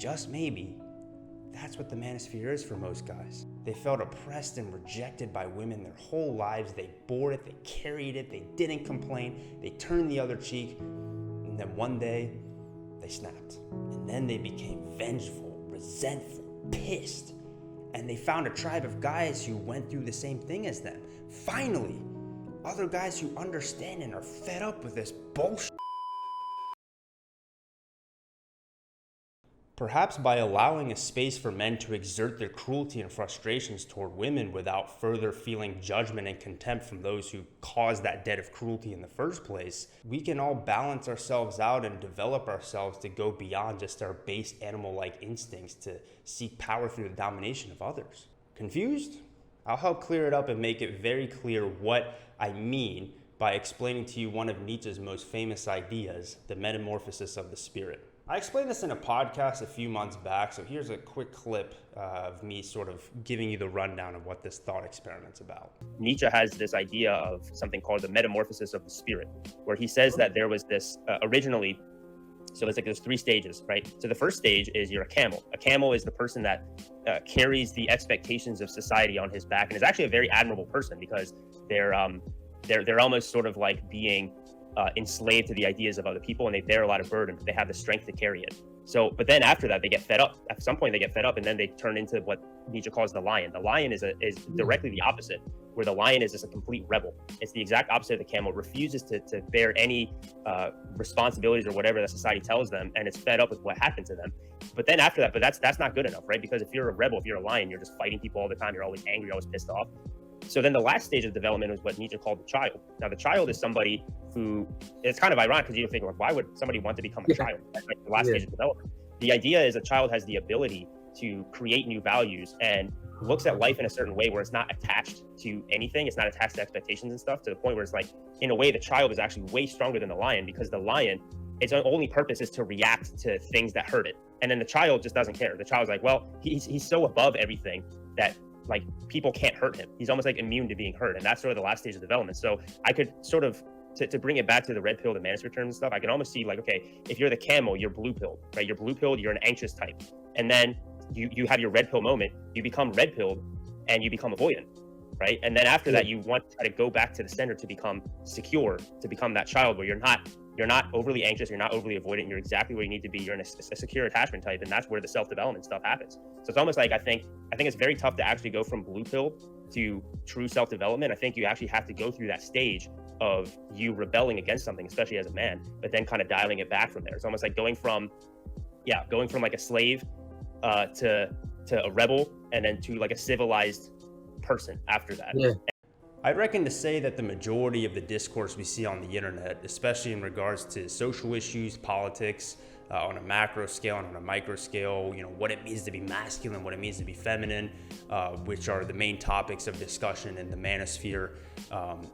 just maybe, that's what the manosphere is for most guys. They felt oppressed and rejected by women their whole lives. They bore it, they carried it, they didn't complain, they turned the other cheek, and then one day, they snapped. And then they became vengeful, resentful, pissed. And they found a tribe of guys who went through the same thing as them. Finally, other guys who understand and are fed up with this bullshit. Perhaps by allowing a space for men to exert their cruelty and frustrations toward women without further feeling judgment and contempt from those who caused that debt of cruelty in the first place, we can all balance ourselves out and develop ourselves to go beyond just our base animal-like instincts to seek power through the domination of others. Confused? I'll help clear it up and make it very clear what I mean by explaining to you one of Nietzsche's most famous ideas, the metamorphosis of the spirit. I explained this in a podcast a few months back, so here's a quick clip of me sort of giving you the rundown of what this thought experiment's about. Nietzsche has this idea of something called the metamorphosis of the spirit, where he says that there was this originally, so there's 3 stages, right? So the first stage is you're a camel. A camel is the person that carries the expectations of society on his back, and is actually a very admirable person because they're almost sort of like being enslaved to the ideas of other people, and they bear a lot of burden, but they have the strength to carry it. So, but then after that, they get fed up. At some point, they get fed up, and then they turn into what Nietzsche calls the lion. The lion is directly the opposite, where the lion is just a complete rebel. It's the exact opposite of the camel. It refuses to bear any responsibilities or whatever that society tells them, and it's fed up with what happened to them. But then after that, but that's not good enough, right? Because if you're a rebel, if you're a lion, you're just fighting people all the time. You're always angry, always pissed off. So then the last stage of development is what Nietzsche called the child. Now, the child is somebody who, it's kind of ironic because you think, like, why would somebody want to become a child? That's like the last stage of development. The idea is a child has the ability to create new values and looks at life in a certain way where it's not attached to anything. It's not attached to expectations and stuff, to the point where it's like, in a way, the child is actually way stronger than the lion, because the lion, its only purpose is to react to things that hurt it. And then the child just doesn't care. The child's like, well, he's so above everything that, like, people can't hurt him. He's almost like immune to being hurt. And that's sort of the last stage of development. So I could sort of, to bring it back to the red pill, the manosphere terms and stuff, I can almost see, like, okay, if you're the camel, you're blue pilled, right? You're blue pilled, you're an anxious type. And then you have your red pill moment, you become red pilled and you become avoidant, right? And then after that, you want to try to go back to the center to become secure, to become that child where you're not overly anxious, you're not overly avoidant, you're exactly where you need to be, you're in a secure attachment type, and that's where the self-development stuff happens. So it's almost like, I think it's very tough to actually go from blue pill to true self-development. I think you actually have to go through that stage of you rebelling against something, especially as a man, but then kind of dialing it back from there. It's almost like going from like a slave to a rebel, and then to like a civilized person after that. Yeah. I reckon to say that the majority of the discourse we see on the internet, especially in regards to social issues, politics, on a macro scale and on a micro scale, what it means to be masculine, what it means to be feminine, which are the main topics of discussion in the manosphere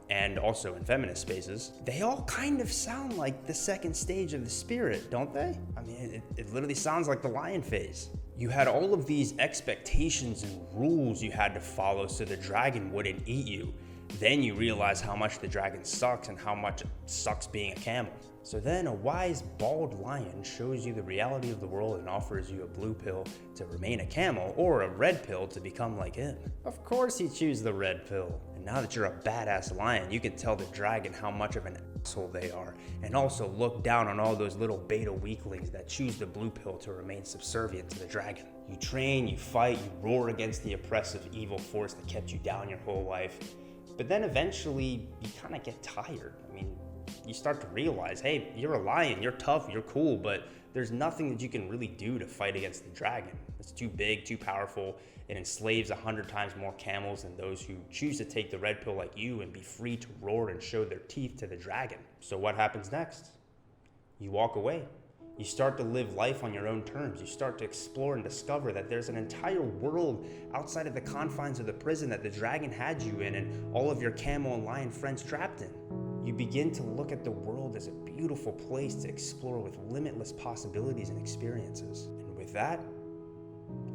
and also in feminist spaces, they all kind of sound like the second stage of the spirit, don't they? I mean, it literally sounds like the lion phase. You had all of these expectations and rules you had to follow so the dragon wouldn't eat you. Then you realize how much the dragon sucks and how much it sucks being a camel. So then a wise, bald lion shows you the reality of the world and offers you a blue pill to remain a camel, or a red pill to become like him. Of course you choose the red pill. And now that you're a badass lion, you can tell the dragon how much of an asshole they are, and also look down on all those little beta weaklings that choose the blue pill to remain subservient to the dragon. You train, you fight, you roar against the oppressive evil force that kept you down your whole life. But then eventually you kind of get tired. I mean, you start to realize, hey, you're a lion, you're tough, you're cool, but there's nothing that you can really do to fight against the dragon. It's too big, too powerful. It enslaves 100 times more camels than those who choose to take the red pill like you and be free to roar and show their teeth to the dragon. So what happens next? You walk away. You start to live life on your own terms. You start to explore and discover that there's an entire world outside of the confines of the prison that the dragon had you in and all of your camel and lion friends trapped in. You begin to look at the world as a beautiful place to explore with limitless possibilities and experiences. And with that,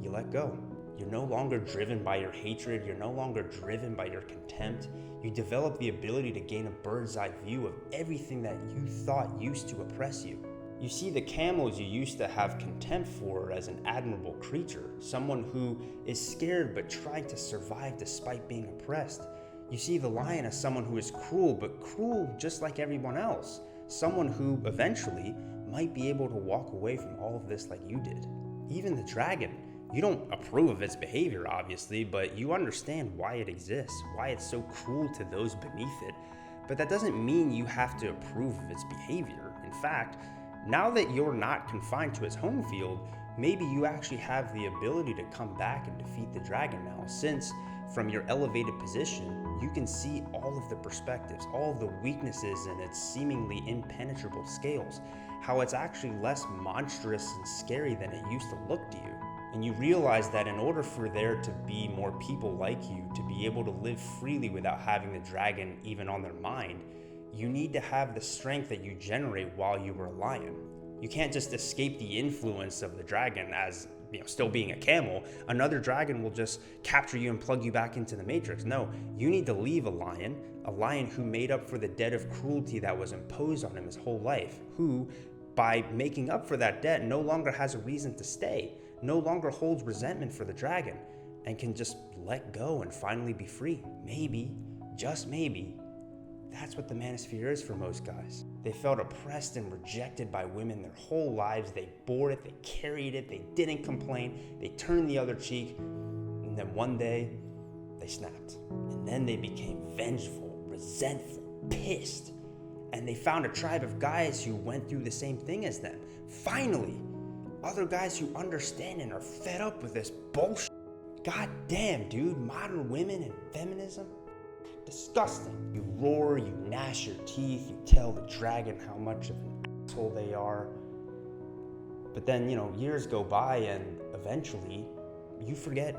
you let go. You're no longer driven by your hatred. You're no longer driven by your contempt. You develop the ability to gain a bird's eye view of everything that you thought used to oppress you. You see the camels you used to have contempt for as an admirable creature, someone who is scared but trying to survive despite being oppressed. You see the lion as someone who is cruel, but cruel just like everyone else, someone who eventually might be able to walk away from all of this like you did. Even the dragon, you don't approve of its behavior, obviously, but you understand why it exists, why it's so cruel to those beneath it. But that doesn't mean you have to approve of its behavior. In fact, now that you're not confined to its home field, maybe you actually have the ability to come back and defeat the dragon now, since from your elevated position, you can see all of the perspectives, all of the weaknesses in its seemingly impenetrable scales, how it's actually less monstrous and scary than it used to look to you. And you realize that in order for there to be more people like you, to be able to live freely without having the dragon even on their mind, you need to have the strength that you generate while you were a lion. You can't just escape the influence of the dragon as, still being a camel. Another dragon will just capture you and plug you back into the matrix. No, you need to leave a lion who made up for the debt of cruelty that was imposed on him his whole life, who, by making up for that debt, no longer has a reason to stay, no longer holds resentment for the dragon, and can just let go and finally be free. Maybe, just maybe, that's what the manosphere is for most guys. They felt oppressed and rejected by women their whole lives. They bore it, they carried it, they didn't complain, they turned the other cheek, and then one day, they snapped. And then they became vengeful, resentful, pissed. And they found a tribe of guys who went through the same thing as them. Finally, other guys who understand and are fed up with this bullshit. God damn, dude, modern women and feminism? Disgusting. You roar, you gnash your teeth, you tell the dragon how much of an asshole they are. But then, years go by and eventually you forget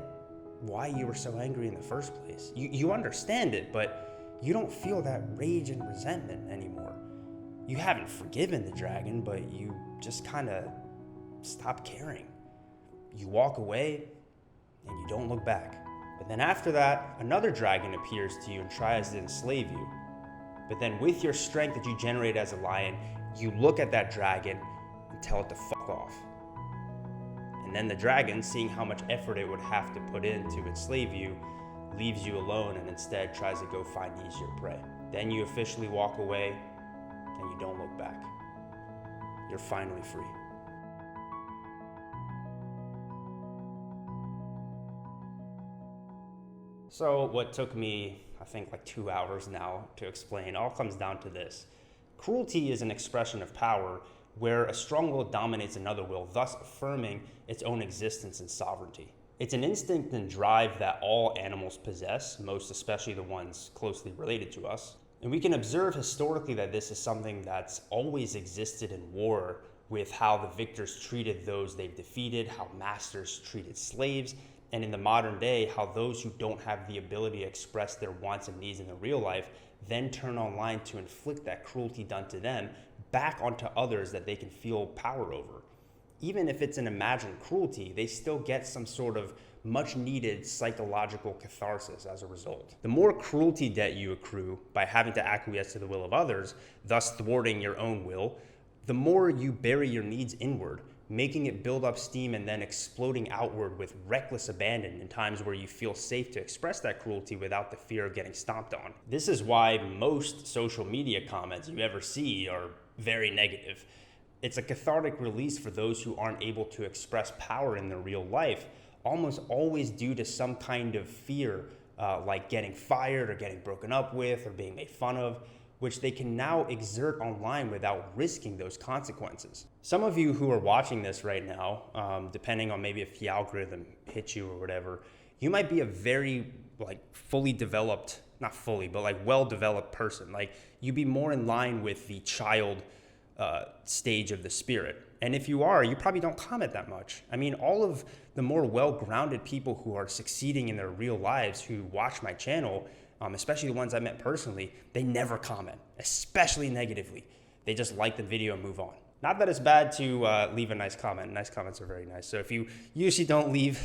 why you were so angry in the first place. You understand it, but you don't feel that rage and resentment anymore. You haven't forgiven the dragon, but you just kind of stop caring. You walk away and you don't look back. But then after that, another dragon appears to you and tries to enslave you. But then with your strength that you generate as a lion, you look at that dragon and tell it to fuck off. And then the dragon, seeing how much effort it would have to put in to enslave you, leaves you alone and instead tries to go find easier prey. Then you officially walk away and you don't look back. You're finally free. So what took me, I think, like 2 hours now to explain all comes down to this. Cruelty is an expression of power where a strong will dominates another will, thus affirming its own existence and sovereignty. It's an instinct and drive that all animals possess, most especially the ones closely related to us. And we can observe historically that this is something that's always existed in war, with how the victors treated those they've defeated, how masters treated slaves, and in the modern day, how those who don't have the ability to express their wants and needs in their real life then turn online to inflict that cruelty done to them back onto others that they can feel power over. Even if it's an imagined cruelty, they still get some sort of much needed psychological catharsis as a result. The more cruelty debt you accrue by having to acquiesce to the will of others, thus thwarting your own will, the more you bury your needs inward, making it build up steam and then exploding outward with reckless abandon in times where you feel safe to express that cruelty without the fear of getting stomped on. This is why most social media comments you ever see are very negative. It's a cathartic release for those who aren't able to express power in their real life, almost always due to some kind of fear, like getting fired or getting broken up with or being made fun of, which they can now exert online without risking those consequences. Some of you who are watching this right now, depending on maybe if the algorithm hits you or whatever, you might be a very fully developed, not fully, but well-developed person. You'd be more in line with the child stage of the spirit. And if you are, you probably don't comment that much. I mean, all of the more well-grounded people who are succeeding in their real lives who watch my channel, especially the ones I met personally, they never comment, especially negatively. They just like the video and move on. Not that it's bad to leave a nice comment. Nice comments are very nice. So if you usually don't leave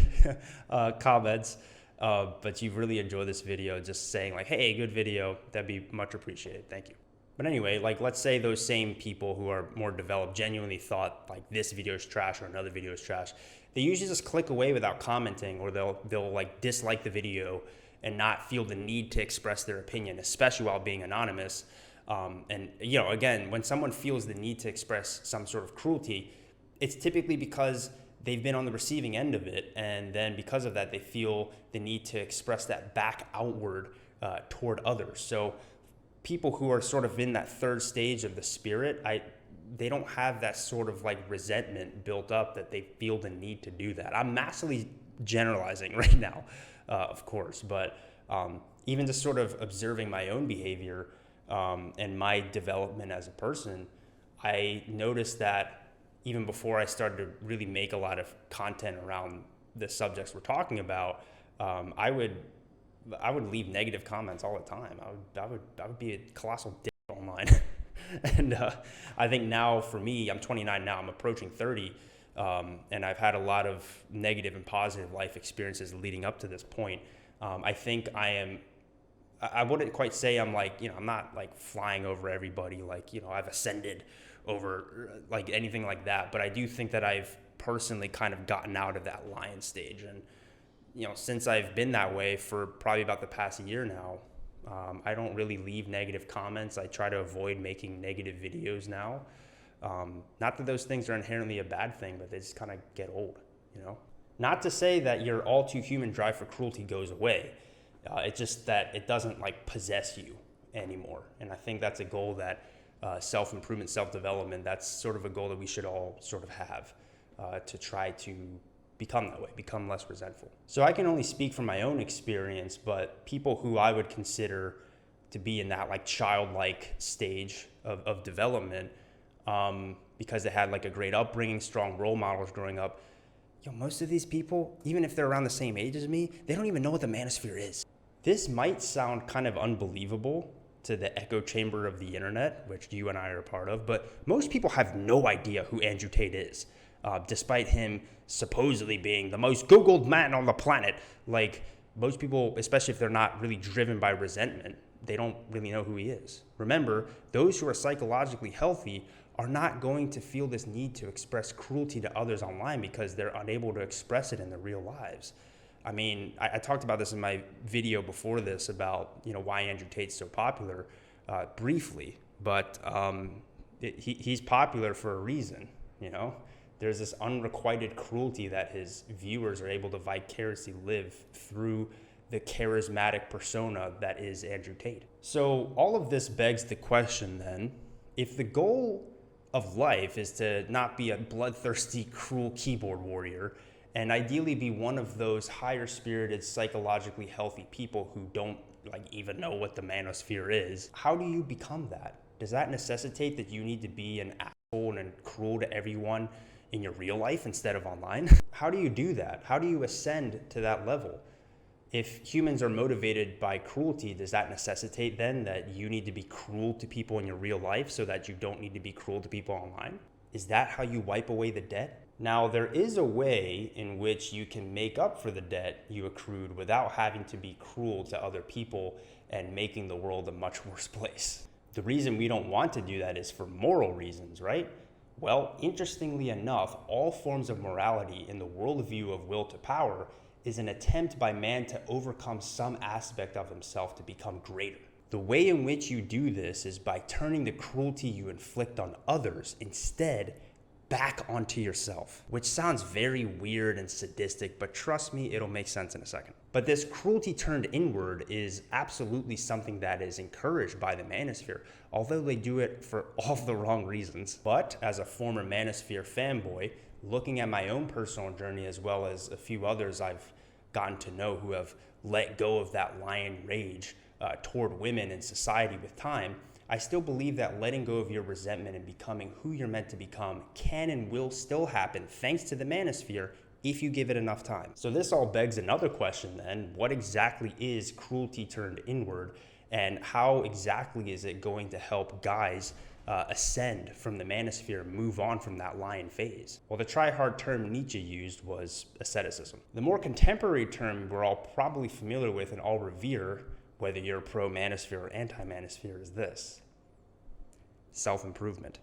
comments, but you really enjoy this video, just saying hey, good video, that'd be much appreciated. Thank you. But anyway, like let's say those same people who are more developed genuinely thought like this video is trash or another video is trash. They usually just click away without commenting, or they'll like dislike the video and not feel the need to express their opinion, especially while being anonymous. And you know, again, when someone feels the need to express some sort of cruelty, it's typically because they've been on the receiving end of it, and then because of that, they feel the need to express that back outward toward others. So people who are sort of in that third stage of the spirit, they don't have that sort of like resentment built up that they feel the need to do that. I'm massively generalizing right now, of course, but even just sort of observing my own behavior and my development as a person, I noticed that even before I started to really make a lot of content around the subjects we're talking about, I would leave negative comments all the time. I would be a colossal dick online. And I think now for me, I'm 29 now, I'm approaching 30, and I've had a lot of negative and positive life experiences leading up to this point. I think I wouldn't quite say I'm like, you know, I'm not like flying over everybody, like, you know, I've ascended over like anything like that, but I do think that I've personally kind of gotten out of that lion stage. And you know, since I've been that way for probably about the past year now, I don't really leave negative comments. I try to avoid making negative videos now. Not that those things are inherently a bad thing, but they just kind of get old, you know? Not to say that your all too human drive for cruelty goes away. It's just that it doesn't like possess you anymore. And I think that's a goal that self-improvement, self-development, that's sort of a goal that we should all sort of have to try to become that way, become less resentful. So I can only speak from my own experience, but people who I would consider to be in that like childlike stage of development, because they had like a great upbringing, strong role models growing up, most of these people, even if they're around the same age as me, they don't even know what the manosphere is. This might sound kind of unbelievable to the echo chamber of the internet, which you and I are a part of, but most people have no idea who Andrew Tate is, despite him supposedly being the most Googled man on the planet. Like, most people, especially if they're not really driven by resentment, they don't really know who he is. Remember, those who are psychologically healthy are not going to feel this need to express cruelty to others online because they're unable to express it in their real lives. I mean, I talked about this in my video before this about, why Andrew Tate's so popular, briefly, but he's popular for a reason, There's this unrequited cruelty that his viewers are able to vicariously live through the charismatic persona that is Andrew Tate. So all of this begs the question then, if the goal of life is to not be a bloodthirsty, cruel keyboard warrior, and ideally be one of those higher spirited, psychologically healthy people who don't even know what the manosphere is, how do you become that? Does that necessitate that you need to be an asshole and cruel to everyone in your real life instead of online? How do you do that? How do you ascend to that level? If humans are motivated by cruelty, does that necessitate then that you need to be cruel to people in your real life so that you don't need to be cruel to people online? Is that how you wipe away the debt? Now, there is a way in which you can make up for the debt you accrued without having to be cruel to other people and making the world a much worse place. The reason we don't want to do that is for moral reasons, right? Well, interestingly enough, all forms of morality in the worldview of will to power is an attempt by man to overcome some aspect of himself to become greater. The way in which you do this is by turning the cruelty you inflict on others instead back onto yourself, which sounds very weird and sadistic, but trust me, it'll make sense in a second. But this cruelty turned inward is absolutely something that is encouraged by the manosphere, although they do it for all the wrong reasons. But as a former manosphere fanboy, looking at my own personal journey as well as a few others I've gotten to know who have let go of that lion rage toward women in society with time, I still believe that letting go of your resentment and becoming who you're meant to become can and will still happen thanks to the manosphere if you give it enough time. So this all begs another question then, what exactly is cruelty turned inward, and how exactly is it going to help guys ascend from the manosphere, move on from that lion phase? Well, the try-hard term Nietzsche used was asceticism. The more contemporary term we're all probably familiar with and all revere, whether you're pro-manosphere or anti-manosphere, is this: self-improvement.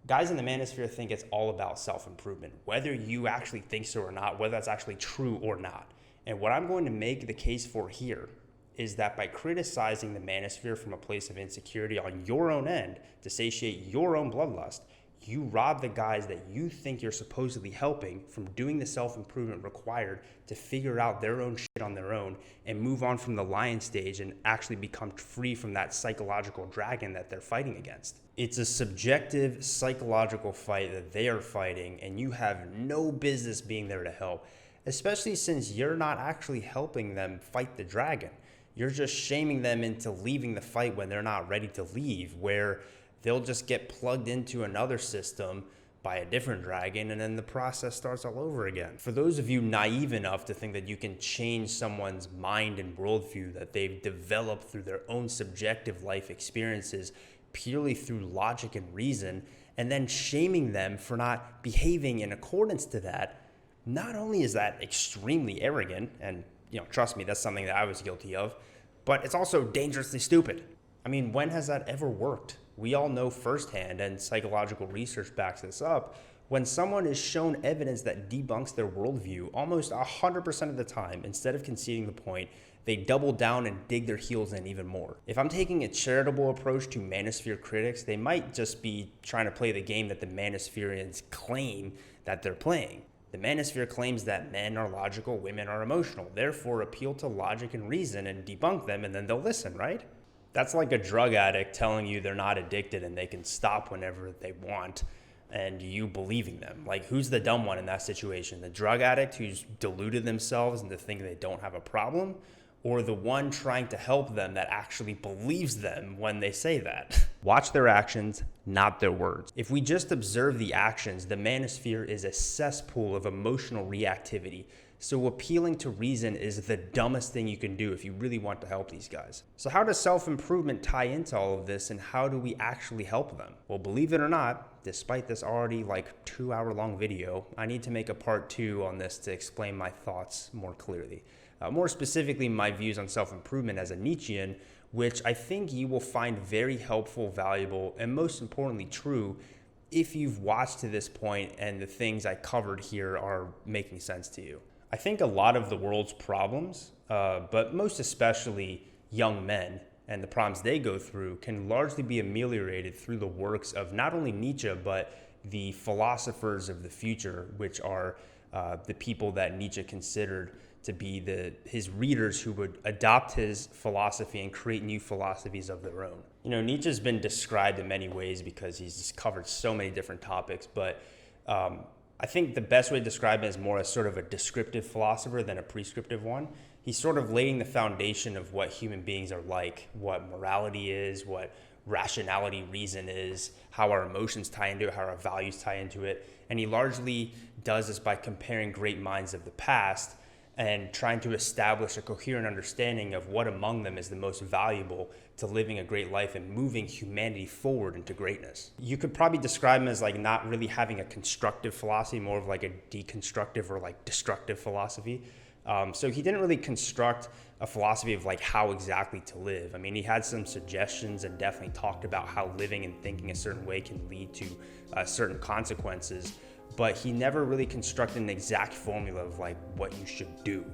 Guys in the manosphere think it's all about self-improvement, whether you actually think so or not, whether that's actually true or not. And what I'm going to make the case for here is that by criticizing the manosphere from a place of insecurity on your own end to satiate your own bloodlust, you rob the guys that you think you're supposedly helping from doing the self-improvement required to figure out their own shit on their own and move on from the lion stage and actually become free from that psychological dragon that they're fighting against. It's a subjective psychological fight that they are fighting, and you have no business being there to help, especially since you're not actually helping them fight the dragon. You're just shaming them into leaving the fight when they're not ready to leave, where they'll just get plugged into another system by a different dragon, and then the process starts all over again. For those of you naive enough to think that you can change someone's mind and worldview that they've developed through their own subjective life experiences purely through logic and reason, and then shaming them for not behaving in accordance to that, not only is that extremely arrogant, and trust me, that's something that I was guilty of, but it's also dangerously stupid. I mean, when has that ever worked? We all know firsthand, and psychological research backs this up, when someone is shown evidence that debunks their worldview, almost 100% of the time, instead of conceding the point, they double down and dig their heels in even more. If I'm taking a charitable approach to manosphere critics, they might just be trying to play the game that the manospherians claim that they're playing. The manosphere claims that men are logical, women are emotional, therefore appeal to logic and reason and debunk them, and then they'll listen, right? That's like a drug addict telling you they're not addicted and they can stop whenever they want, and you believing them. Like, who's the dumb one in that situation? The drug addict who's deluded themselves into thinking they don't have a problem, or the one trying to help them that actually believes them when they say that? Watch their actions, not their words. If we just observe the actions, the manosphere is a cesspool of emotional reactivity. So appealing to reason is the dumbest thing you can do if you really want to help these guys. So how does self-improvement tie into all of this, and how do we actually help them? Well, believe it or not, despite this already 2-hour-long video, I need to make a part 2 on this to explain my thoughts more clearly. More specifically, my views on self-improvement as a Nietzschean, which I think you will find very helpful, valuable, and most importantly true if you've watched to this point and the things I covered here are making sense to you. I think a lot of the world's problems, but most especially young men and the problems they go through, can largely be ameliorated through the works of not only Nietzsche, but the philosophers of the future, which are the people that Nietzsche considered to be his readers who would adopt his philosophy and create new philosophies of their own. Nietzsche's been described in many ways because he's just covered so many different topics, but I think the best way to describe him is more as sort of a descriptive philosopher than a prescriptive one. He's sort of laying the foundation of what human beings are like, what morality is, what rationality, reason is, how our emotions tie into it, how our values tie into it. And he largely does this by comparing great minds of the past and trying to establish a coherent understanding of what among them is the most valuable to living a great life and moving humanity forward into greatness. You could probably describe him as not really having a constructive philosophy, more of a deconstructive or destructive philosophy. So he didn't really construct a philosophy of how exactly to live. I mean, he had some suggestions and definitely talked about how living and thinking a certain way can lead to certain consequences, but he never really constructed an exact formula of what you should do.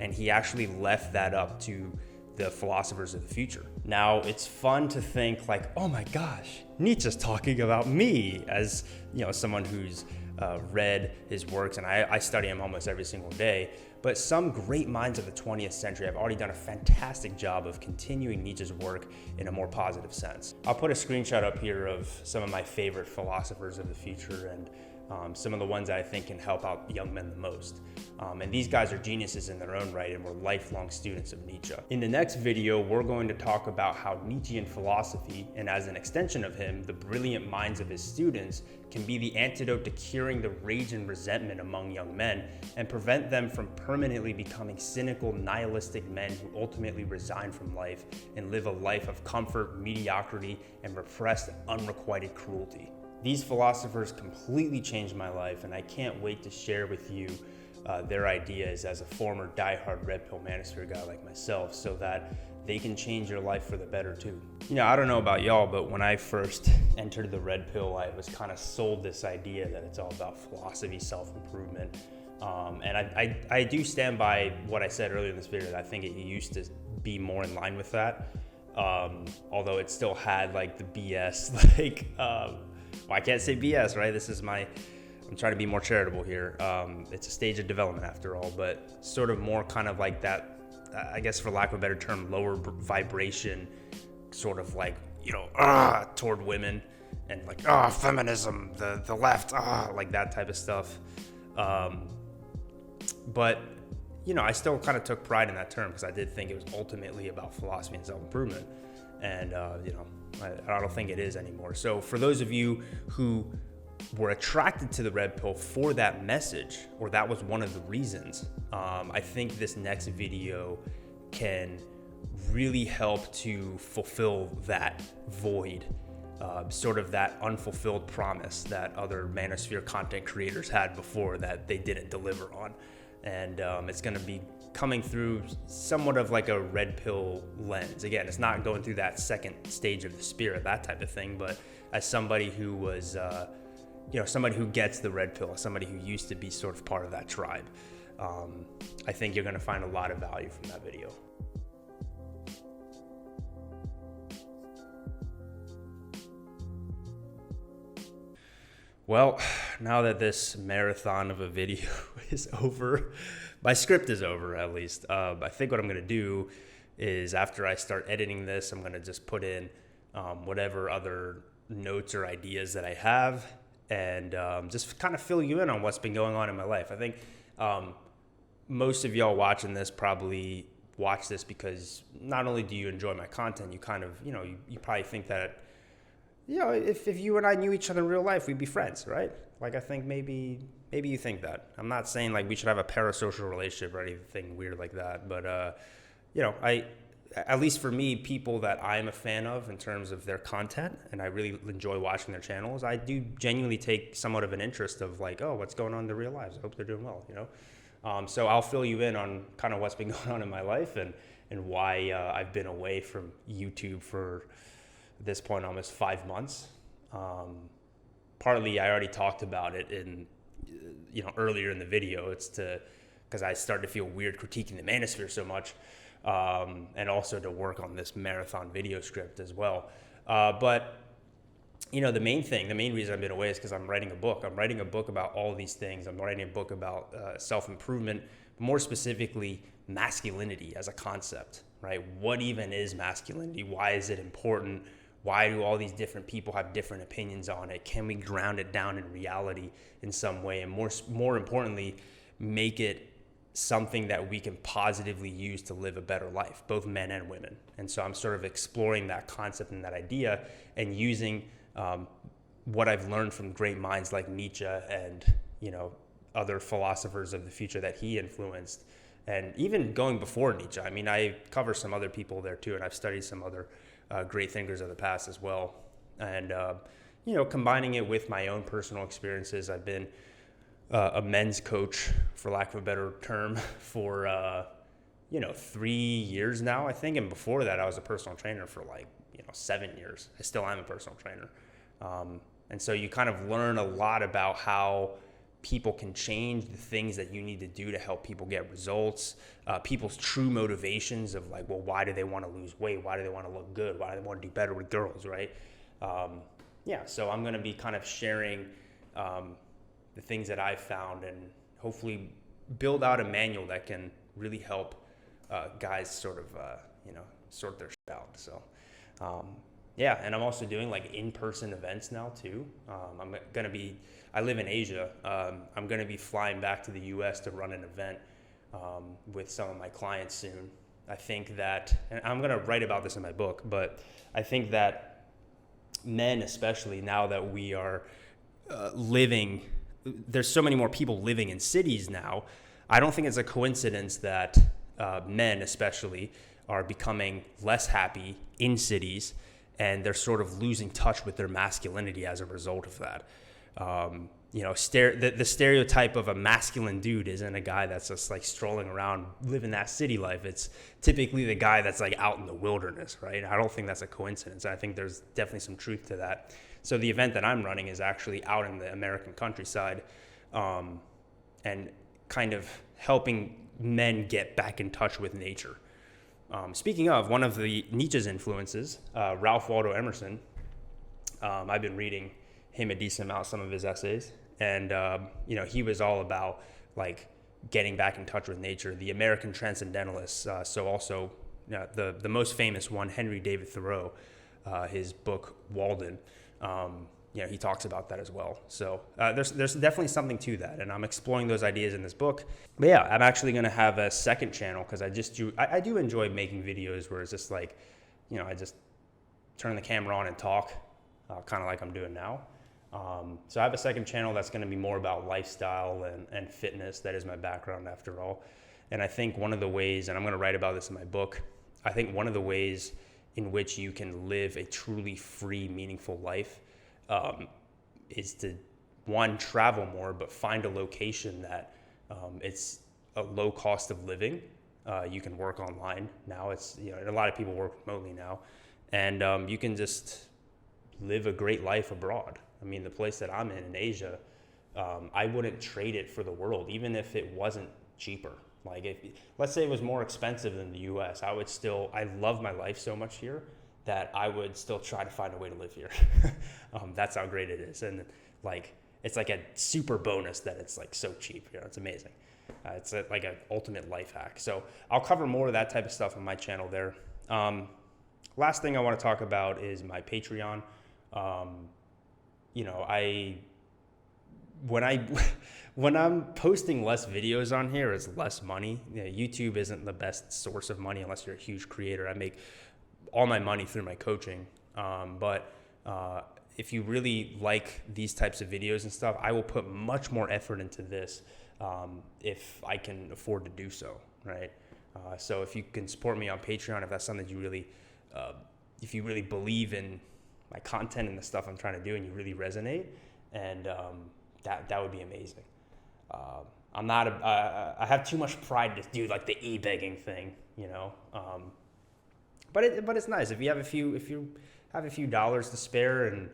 And he actually left that up to the philosophers of the future. Now, it's fun to think oh my gosh, Nietzsche's talking about me, as someone who's read his works, and I study him almost every single day. But some great minds of the 20th century have already done a fantastic job of continuing Nietzsche's work in a more positive sense. I'll put a screenshot up here of some of my favorite philosophers of the future and some of the ones that I think can help out young men the most. And these guys are geniuses in their own right and were lifelong students of Nietzsche. In the next video, we're going to talk about how Nietzschean philosophy, and as an extension of him, the brilliant minds of his students, can be the antidote to curing the rage and resentment among young men and prevent them from permanently becoming cynical, nihilistic men who ultimately resign from life and live a life of comfort, mediocrity, and repressed, unrequited cruelty. These philosophers completely changed my life, and I can't wait to share with you their ideas as a former diehard Red Pill Manosphere guy like myself, so that they can change your life for the better too. I don't know about y'all, but when I first entered the red pill, I was kind of sold this idea that it's all about philosophy, self-improvement. And I do stand by what I said earlier in this video, that I think it used to be more in line with that. Although it still had like the BS, well, I can't say BS, right? I'm trying to be more charitable here. It's a stage of development after all, but sort of more kind of like that, I guess for lack of a better term, lower vibration, sort of like, toward women and like, feminism, the left, like that type of stuff. But, I still kind of took pride in that term because I did think it was ultimately about philosophy and self-improvement. And, I don't think it is anymore. So for those of you who were attracted to the red pill for that message, or that was one of the reasons, I think this next video can really help to fulfill that void, sort of that unfulfilled promise that other manosphere content creators had before that they didn't deliver on. And it's going to be coming through somewhat of like a red pill lens. Again, it's not going through that second stage of the spirit, that type of thing, but as somebody who was somebody who gets the red pill, somebody who used to be sort of part of that tribe, I think you're going to find a lot of value from that video. Well, now that this marathon of a video is over, my script is over at least. I think what I'm going to do is after I start editing this, I'm going to just put in whatever other notes or ideas that I have, and just kind of fill you in on what's been going on in my life. I think most of y'all watching this probably watch this because not only do you enjoy my content, you kind of, you probably think that, if you and I knew each other in real life, we'd be friends, right? Like, I think maybe you think that. I'm not saying like we should have a parasocial relationship or anything weird like that, but at least for me, people that I'm a fan of in terms of their content, and I really enjoy watching their channels, I do genuinely take somewhat of an interest of like, oh, what's going on in their real lives? I hope they're doing well, So I'll fill you in on kind of what's been going on in my life and why I've been away from YouTube for this point almost 5 months. Partly I already talked about it in earlier in the video. It's because I started to feel weird critiquing the manosphere so much, and also to work on this marathon video script as well. But the main reason I've been away is because I'm writing a book. I'm writing a book about all of these things. I'm writing a book about self-improvement, more specifically masculinity as a concept, right? What even is masculinity? Why is it important? Why do all these different people have different opinions on it? Can we ground it down in reality in some way? And more importantly, make it something that we can positively use to live a better life, both men and women. And so I'm sort of exploring that concept and that idea and using what I've learned from great minds like Nietzsche and, other philosophers of the future that he influenced. And even going before Nietzsche, I mean, I cover some other people there too, and I've studied some other great thinkers of the past as well. And, combining it with my own personal experiences, I've been a men's coach, for lack of a better term, for, 3 years now, I think. And before that, I was a personal trainer for 7 years. I still am a personal trainer. And so you kind of learn a lot about how people can change the things that you need to do to help people get results, people's true motivations of like, well, why do they want to lose weight? Why do they want to look good? Why do they want to do better with girls, right? So I'm going to be kind of sharing the things that I've found and hopefully build out a manual that can really help guys sort of, sort their shit out. So, and I'm also doing like in-person events now too. I live in Asia. I'm going to be flying back to the US to run an event with some of my clients soon. I think that, and I'm going to write about this in my book, but I think that men, especially now that we are there's so many more people living in cities now. I don't think it's a coincidence that men especially are becoming less happy in cities, and they're sort of losing touch with their masculinity as a result of that. the stereotype of a masculine dude isn't a guy that's just like strolling around living that city life. It's typically the guy that's like out in the wilderness, right? I don't think that's a coincidence. I think there's definitely some truth to that. So the event that I'm running is actually out in the American countryside, and kind of helping men get back in touch with nature. Speaking of, one of the Nietzsche's influences, Ralph Waldo Emerson, I've been reading him a decent amount, some of his essays, and he was all about like getting back in touch with nature. The American transcendentalists, so also the most famous one, Henry David Thoreau, his book Walden, he talks about that as well. So there's definitely something to that, and I'm exploring those ideas in this book. But yeah, I'm actually going to have a second channel because I do enjoy making videos where it's just like, I just turn the camera on and talk, kind of like I'm doing now. So I have a second channel that's going to be more about lifestyle and fitness. That is my background after all. And I think one of the ways, and I'm going to write about this in my book, I think one of the ways in which you can live a truly free, meaningful life is to, one, travel more, but find a location that it's a low cost of living. You can work online now. It's, a lot of people work remotely now. And you can just live a great life abroad. I mean, the place that I'm in Asia, I wouldn't trade it for the world, even if it wasn't cheaper. Like, let's say it was more expensive than the US, I love my life so much here that I would still try to find a way to live here. That's how great it is. And like, it's like a super bonus that it's like so cheap. It's amazing. It's like an ultimate life hack. So I'll cover more of that type of stuff on my channel there. Last thing I want to talk about is my Patreon. When I'm posting less videos on here, it's less money. YouTube isn't the best source of money unless you're a huge creator. I make all my money through my coaching. But if you really like these types of videos and stuff, I will put much more effort into this if I can afford to do so, right? So if you can support me on Patreon, if that's something that you really, if you really believe in my content and the stuff I'm trying to do and you really resonate, and that would be amazing. I have too much pride to do like the e-begging thing, but it's nice if you have a few dollars to spare and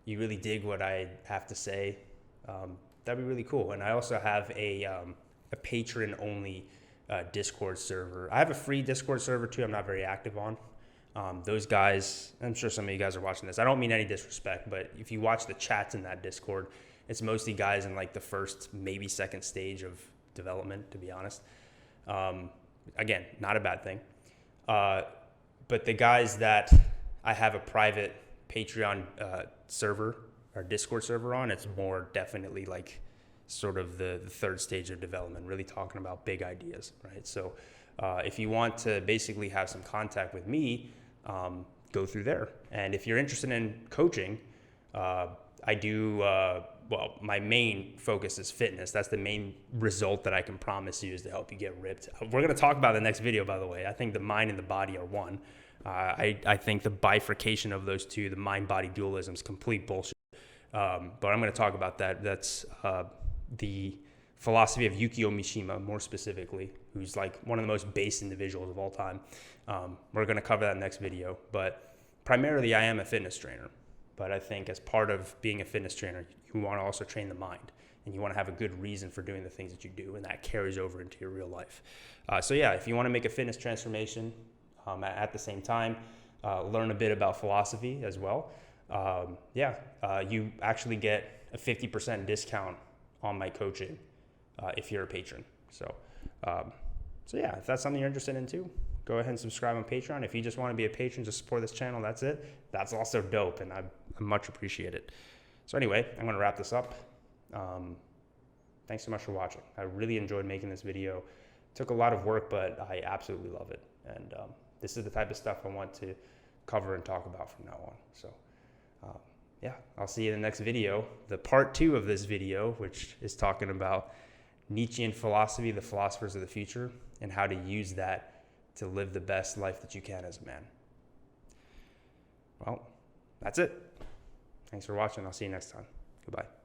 you really dig what I have to say. That'd be really cool. And I also have a patron only Discord server. I have a free Discord server too. I'm not very active on. Those guys, I'm sure some of you guys are watching this. I don't mean any disrespect, but if you watch the chats in that Discord, it's mostly guys in like the first, maybe second stage of development, to be honest. Again, not a bad thing. But the guys that I have a private Patreon server or Discord server on, it's more definitely like sort of the third stage of development, really talking about big ideas, right? So if you want to basically have some contact with me, go through there. And if you're interested in coaching, I do, my main focus is fitness. That's the main result that I can promise you is to help you get ripped. We're going to talk about the next video, by the way. I think the mind and the body are one. I think the bifurcation of those two, the mind-body dualism, is complete bullshit. But I'm going to talk about that. That's the philosophy of Yukio Mishima, more specifically, who's like one of the most base individuals of all time. We're going to cover that next video. But primarily, I am a fitness trainer. But I think as part of being a fitness trainer, you want to also train the mind. And you want to have a good reason for doing the things that you do. And that carries over into your real life. So yeah, if you want to make a fitness transformation at the same time, learn a bit about philosophy as well. You actually get a 50% discount on my coaching if you're a patron. So yeah, if that's something you're interested in too, go ahead and subscribe on Patreon. If you just want to be a patron to support this channel, that's it. That's also dope, and I much appreciate it. So anyway, I'm going to wrap this up. Thanks so much for watching. I really enjoyed making this video. It took a lot of work, but I absolutely love it. And this is the type of stuff I want to cover and talk about from now on. So yeah, I'll see you in the next video, the part 2 of this video, which is talking about Nietzschean philosophy, the philosophers of the future, and how to use that to live the best life that you can as a man. Well, that's it. Thanks for watching. I'll see you next time. Goodbye.